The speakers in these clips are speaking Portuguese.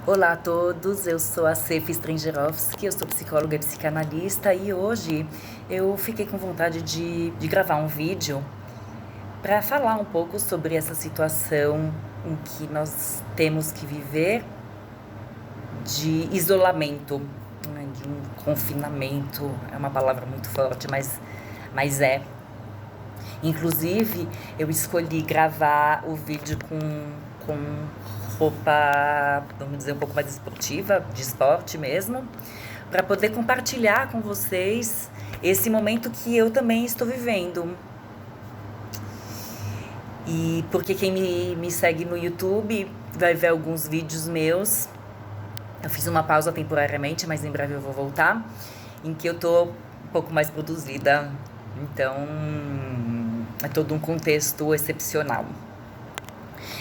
Olá a todos, eu sou a Sefi Strangerovski, eu sou psicóloga e psicanalista e hoje eu fiquei com vontade de gravar um vídeo para falar um pouco sobre essa situação em que nós temos que viver de isolamento, né, de um confinamento. É uma palavra muito forte, mas é. Inclusive, eu escolhi gravar o vídeo com roupa, vamos dizer, um pouco mais esportiva, de esporte mesmo, para poder compartilhar com vocês esse momento que eu também estou vivendo. E porque quem me segue no YouTube vai ver alguns vídeos meus. Eu fiz uma pausa temporariamente, mas em breve eu vou voltar, em que eu tô um pouco mais produzida. Então, é todo um contexto excepcional.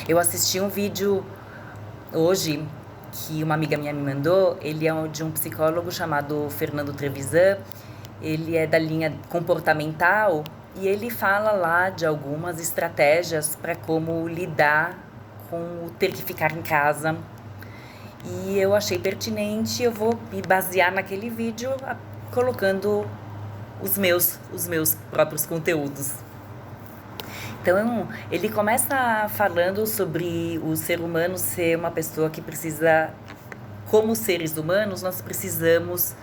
Eu assisti um vídeo hoje que uma amiga minha me mandou. Ele é de um psicólogo chamado Fernando Trevisan. Ele é da linha comportamental e ele fala lá de algumas estratégias para como lidar com o ter que ficar em casa. E eu achei pertinente, eu vou me basear naquele vídeo colocando os meus próprios conteúdos. Então, ele começa falando sobre o ser humano ser uma pessoa que precisa, como seres humanos, nós precisamos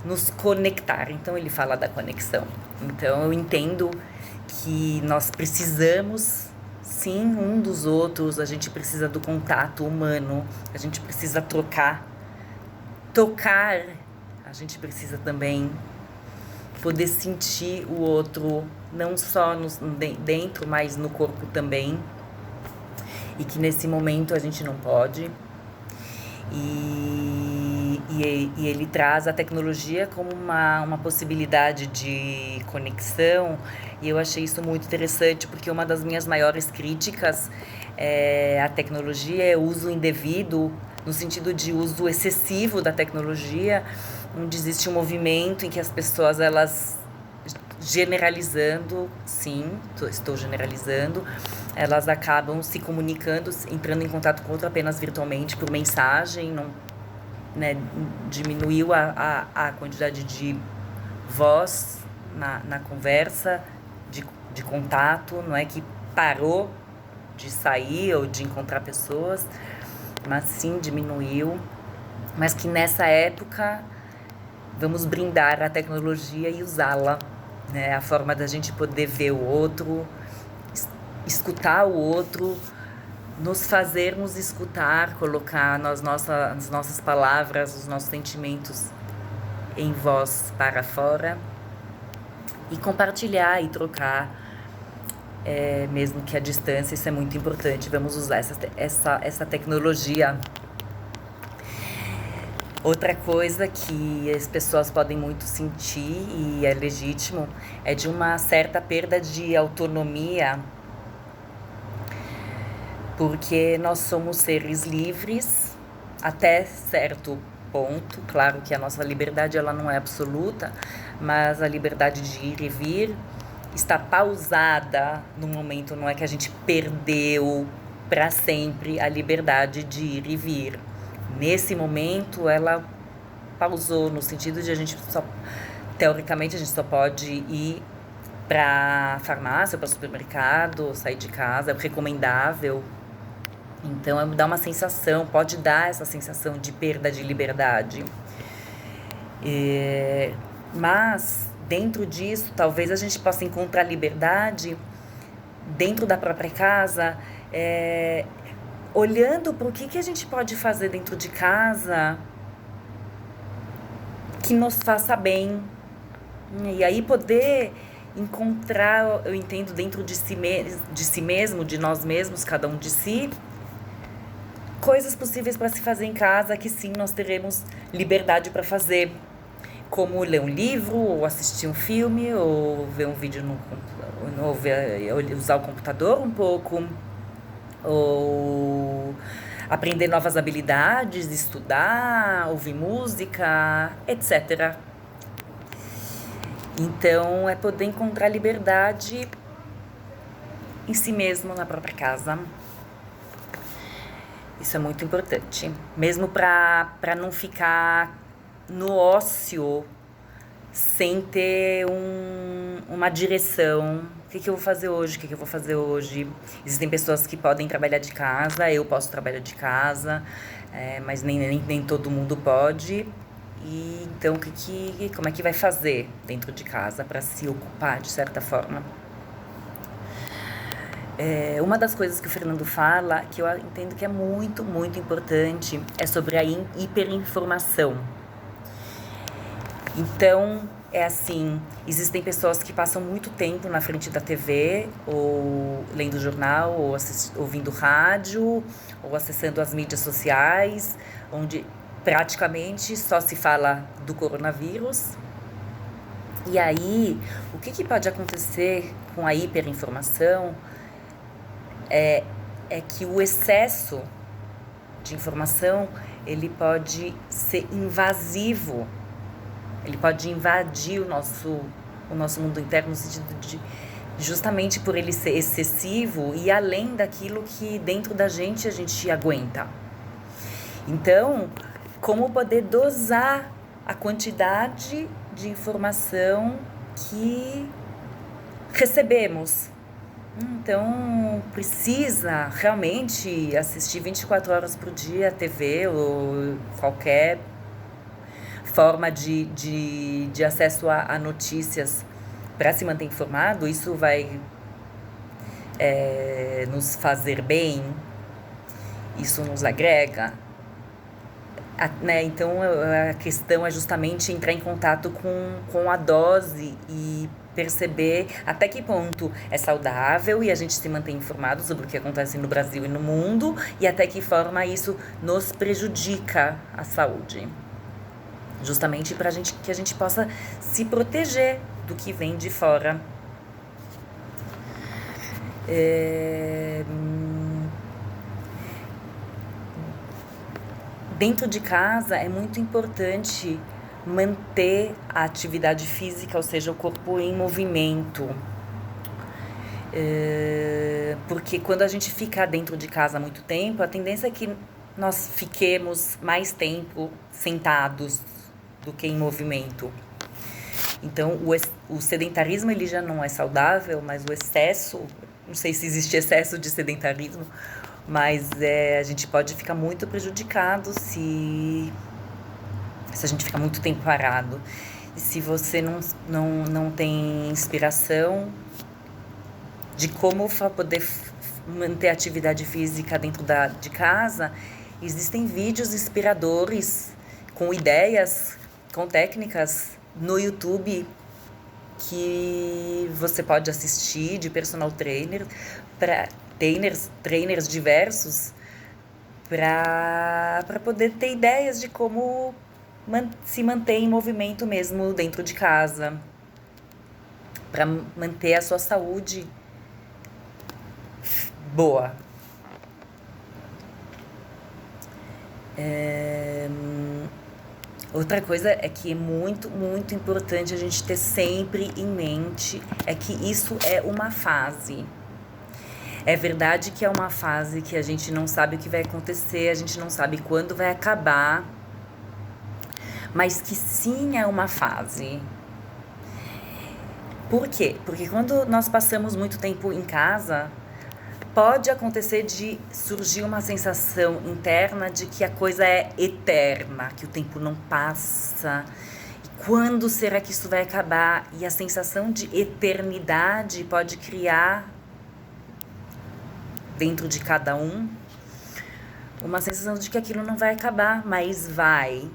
nos conectar. Então, ele fala da conexão. Então, eu entendo que nós precisamos, sim, um dos outros, a gente precisa do contato humano, a gente precisa tocar, a gente precisa também poder sentir o outro, não só dentro, mas no corpo também, e que nesse momento a gente não pode. E ele traz a tecnologia como uma possibilidade de conexão, e eu achei isso muito interessante, porque uma das minhas maiores críticas à tecnologia é o uso indevido, no sentido de uso excessivo da tecnologia, onde existe um movimento em que as pessoas, elas, generalizando, sim, estou generalizando, elas acabam se comunicando, entrando em contato com o outro apenas virtualmente, por mensagem, não, né, diminuiu a quantidade de voz na conversa, de contato, não é que parou de sair ou de encontrar pessoas, mas sim diminuiu, mas que nessa época vamos brindar a tecnologia e usá-la, né, a forma da gente poder ver o outro, escutar o outro, nos fazermos escutar, colocar as nossas palavras, os nossos sentimentos em voz para fora e compartilhar e trocar, mesmo que à distância. Isso é muito importante. Vamos usar essa tecnologia. Outra coisa que as pessoas podem muito sentir, e é legítimo, é de uma certa perda de autonomia, porque nós somos seres livres até certo ponto. Claro que a nossa liberdade, ela não é absoluta, mas a liberdade de ir e vir está pausada no momento. Não é que a gente perdeu para sempre a liberdade de ir e vir. Nesse momento, ela pausou, no sentido de teoricamente, a gente só pode ir para farmácia, para supermercado, sair de casa, é recomendável. Então, dá uma sensação, pode dar essa sensação de perda de liberdade. Mas, dentro disso, talvez a gente possa encontrar liberdade dentro da própria casa, olhando para o que a gente pode fazer dentro de casa que nos faça bem. E aí poder encontrar, eu entendo, dentro de si mesmo, de nós mesmos, cada um de si, coisas possíveis para se fazer em casa que sim, nós teremos liberdade para fazer. Como ler um livro, ou assistir um filme, ou ver um vídeo ou usar o computador um pouco, ou aprender novas habilidades, estudar, ouvir música, etc. Então, é poder encontrar liberdade em si mesmo, na própria casa. Isso é muito importante. Mesmo para não ficar no ócio sem ter uma direção. O que eu vou fazer hoje? O que eu vou fazer hoje? Existem pessoas que podem trabalhar de casa, eu posso trabalhar de casa, mas nem todo mundo pode. E então, como é que vai fazer dentro de casa para se ocupar de certa forma? Uma das coisas que o Fernando fala, que eu entendo que é muito, muito importante, é sobre a hiperinformação. Então, é assim, existem pessoas que passam muito tempo na frente da TV, ou lendo jornal, ou ouvindo rádio, ou acessando as mídias sociais, onde praticamente só se fala do coronavírus. E aí, o que pode acontecer com a hiperinformação é que o excesso de informação, ele pode ser invasivo. Ele pode invadir o nosso mundo interno no sentido de, justamente por ele ser excessivo e além daquilo que dentro da gente a gente aguenta. Então, como poder dosar a quantidade de informação que recebemos? Então, precisa realmente assistir 24 horas por dia a TV ou qualquer forma de acesso a notícias para se manter informado? Isso vai nos fazer bem? Isso nos agrega? Então, a questão é justamente entrar em contato com a dose e perceber até que ponto é saudável e a gente se mantém informado sobre o que acontece no Brasil e no mundo e até que forma isso nos prejudica a saúde. Justamente para que a gente possa se proteger do que vem de fora. Dentro de casa é muito importante manter a atividade física, ou seja, o corpo em movimento. Porque quando a gente fica dentro de casa há muito tempo, a tendência é que nós fiquemos mais tempo sentados do que em movimento. Então, o sedentarismo ele já não é saudável, mas o excesso, não sei se existe excesso de sedentarismo, mas a gente pode ficar muito prejudicado se a gente ficar muito tempo parado. E se você não tem inspiração de como poder manter a atividade física dentro de casa, existem vídeos inspiradores com ideias, com técnicas no YouTube que você pode assistir de personal trainer, trainers diversos, para poder ter ideias de como se manter em movimento mesmo dentro de casa, para manter a sua saúde boa. Outra coisa é que é muito, muito importante a gente ter sempre em mente é que isso é uma fase. É verdade que é uma fase que a gente não sabe o que vai acontecer, a gente não sabe quando vai acabar, mas que sim é uma fase. Por quê? Porque quando nós passamos muito tempo em casa, pode acontecer de surgir uma sensação interna de que a coisa é eterna, que o tempo não passa. E quando será que isso vai acabar? E a sensação de eternidade pode criar dentro de cada um uma sensação de que aquilo não vai acabar, mas vai.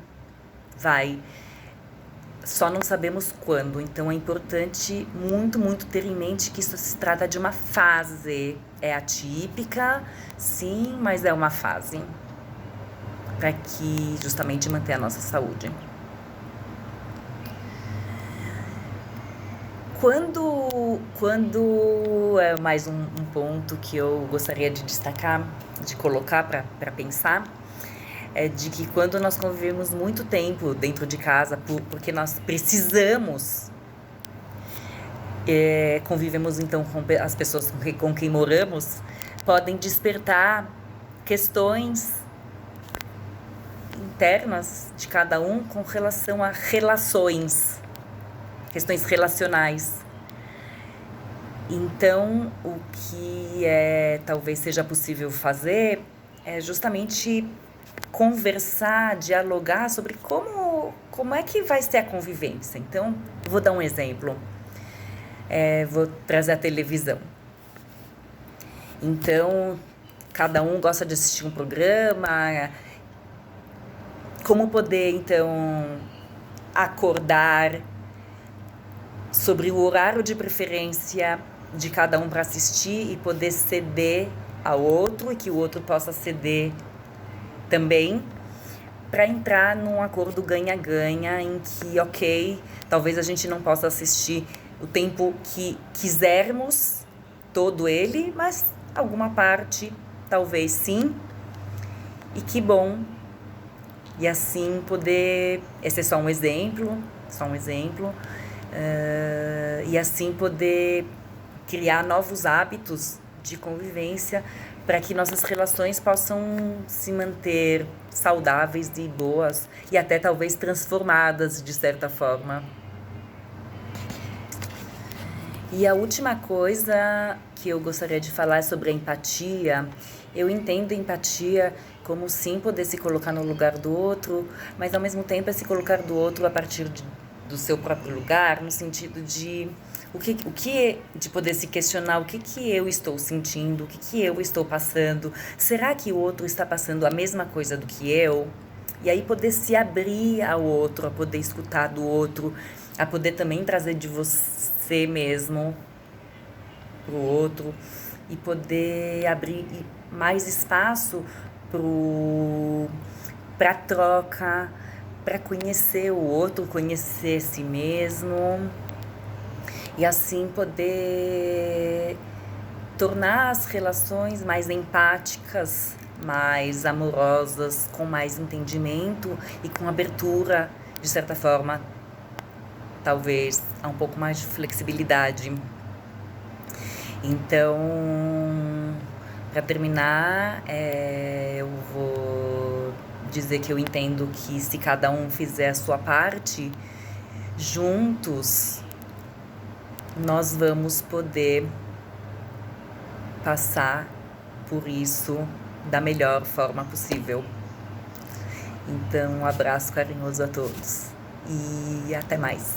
Só não sabemos quando. Então é importante muito, muito ter em mente que isso se trata de uma fase. É atípica, sim, mas é uma fase para que justamente manter a nossa saúde. Quando é mais um ponto que eu gostaria de destacar, de colocar para pensar, é de que quando nós convivemos muito tempo dentro de casa, porque nós precisamos, convivemos então com as pessoas com quem moramos, podem despertar questões internas de cada um com relação a relações, questões relacionais. Então, o que talvez seja possível fazer é justamente conversar, dialogar sobre como é que vai ser a convivência. Então, vou dar um exemplo. Vou trazer a televisão. Então, cada um gosta de assistir um programa. Como poder, então, acordar sobre o horário de preferência de cada um para assistir e poder ceder ao outro e que o outro possa ceder também, para entrar num acordo ganha-ganha em que, ok, talvez a gente não possa assistir o tempo que quisermos, todo ele, mas alguma parte talvez sim, e que bom. E assim poder, esse é só um exemplo, e assim poder criar novos hábitos de convivência para que nossas relações possam se manter saudáveis e boas e até talvez transformadas de certa forma. E a última coisa que eu gostaria de falar é sobre a empatia. Eu entendo a empatia como sim poder se colocar no lugar do outro, mas ao mesmo tempo é se colocar do outro a partir do seu próprio lugar, no sentido de de poder se questionar o que eu estou sentindo, o que eu estou passando, será que o outro está passando a mesma coisa do que eu? E aí poder se abrir ao outro, a poder escutar do outro, a poder também trazer de você mesmo pro outro e poder abrir mais espaço para troca, para conhecer o outro, conhecer si mesmo e assim poder tornar as relações mais empáticas, mais amorosas, com mais entendimento e com abertura, de certa forma, talvez a um pouco mais de flexibilidade. Então, para terminar, eu vou dizer que eu entendo que se cada um fizer a sua parte, juntos nós vamos poder passar por isso da melhor forma possível. Então, um abraço carinhoso a todos e até mais.